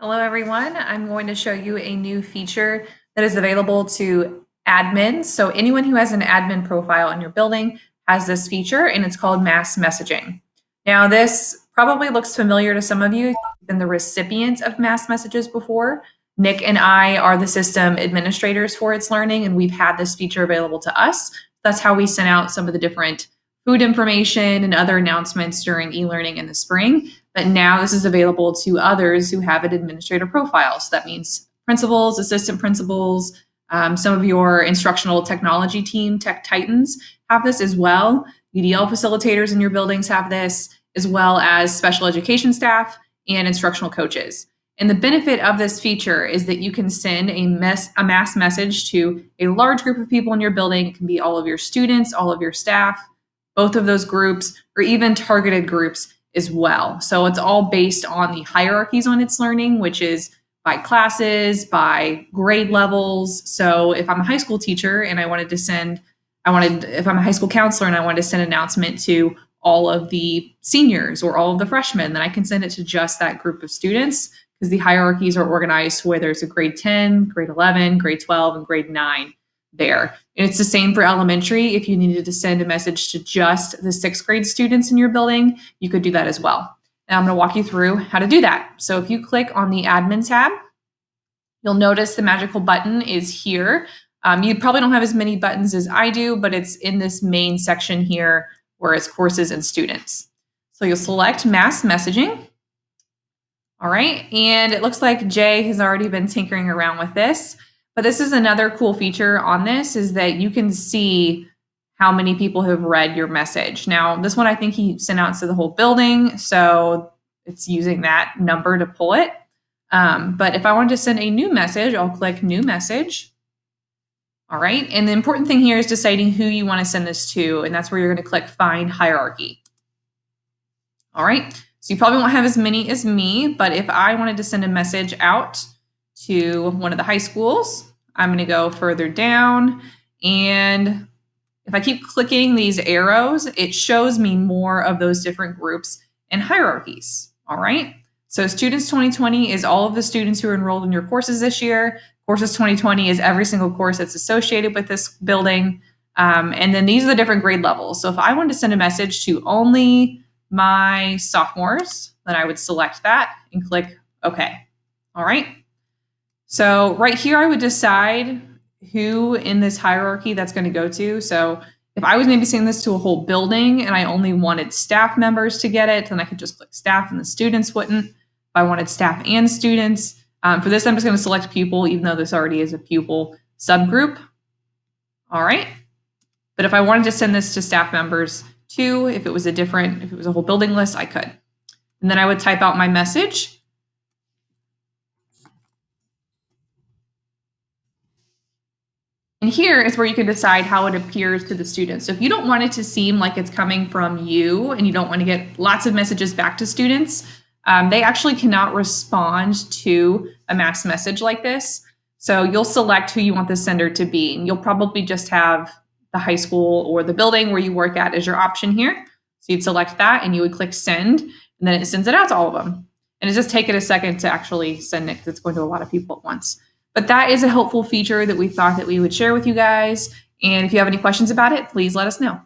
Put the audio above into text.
Hello, everyone. I'm going to show you a new feature that is available to admins. So anyone who has an admin profile in your building has this feature, and it's called mass messaging. Now, this probably looks familiar to some of you. You've been the recipient of mass messages before. Nick and I are the system administrators for itslearning, and we've had this feature available to us. That's how we sent out some of the different food information and other announcements during e-learning in the spring. But now this is available to others who have an administrator profile. So that means principals, assistant principals, some of your instructional technology team, tech titans have this as well. UDL facilitators in your buildings have this, as well as special education staff and instructional coaches. And the benefit of this feature is that you can send a mass message to a large group of people in your building. It can be all of your students, all of your staff, both of those groups, or even targeted groups as well. So it's all based on the hierarchies on itslearning, which is by classes, by grade levels. So if I'm a high school teacher and if I'm a high school counselor and I wanted to send an announcement to all of the seniors or all of the freshmen, then I can send it to just that group of students because the hierarchies are organized where there's a grade 10, grade 11, grade 12, and grade 9 there. And it's the same for elementary. If you needed to send a message to just the 6th grade students in your building, you could do that as well. And I'm going to walk you through how to do that. So if you click on the admin tab, you'll notice the magical button is here. You probably don't have as many buttons as I do, but it's in this main section here where it's courses and students. So you'll select mass messaging. All right, and it looks like Jay has already been tinkering around with this. But this is another cool feature on this is that you can see how many people have read your message. Now, this one I think he sent out to the whole building, so it's using that number to pull it. But if I wanted to send a new message, I'll click New Message. All right, and the important thing here is deciding who you want to send this to, and that's where you're going to click Find Hierarchy. All right, so you probably won't have as many as me, but if I wanted to send a message out to one of the high schools, I'm going to go further down, and if I keep clicking these arrows, it shows me more of those different groups and hierarchies. All right. So Students 2020 is all of the students who are enrolled in your courses this year. Courses 2020 is every single course that's associated with this building. And then these are the different grade levels. So if I wanted to send a message to only my sophomores, then I would select that and click OK. All right. So right here, I would decide who in this hierarchy that's going to go to. So if I was maybe sending this to a whole building and I only wanted staff members to get it, then I could just click staff and the students wouldn't. If I wanted staff and students, for this, I'm just going to select pupil, even though this already is a pupil subgroup. All right. But if I wanted to send this to staff members too, if it was a whole building list, I could. And then I would type out my message. And here is where you can decide how it appears to the students. So if you don't want it to seem like it's coming from you and you don't want to get lots of messages back to students, they actually cannot respond to a mass message like this. So you'll select who you want the sender to be. And you'll probably just have the high school or the building where you work at as your option here. So you'd select that and you would click send, and then it sends it out to all of them. And it just takes it a second to actually send it because it's going to a lot of people at once. But that is a helpful feature that we thought that we would share with you guys. And if you have any questions about it, please let us know.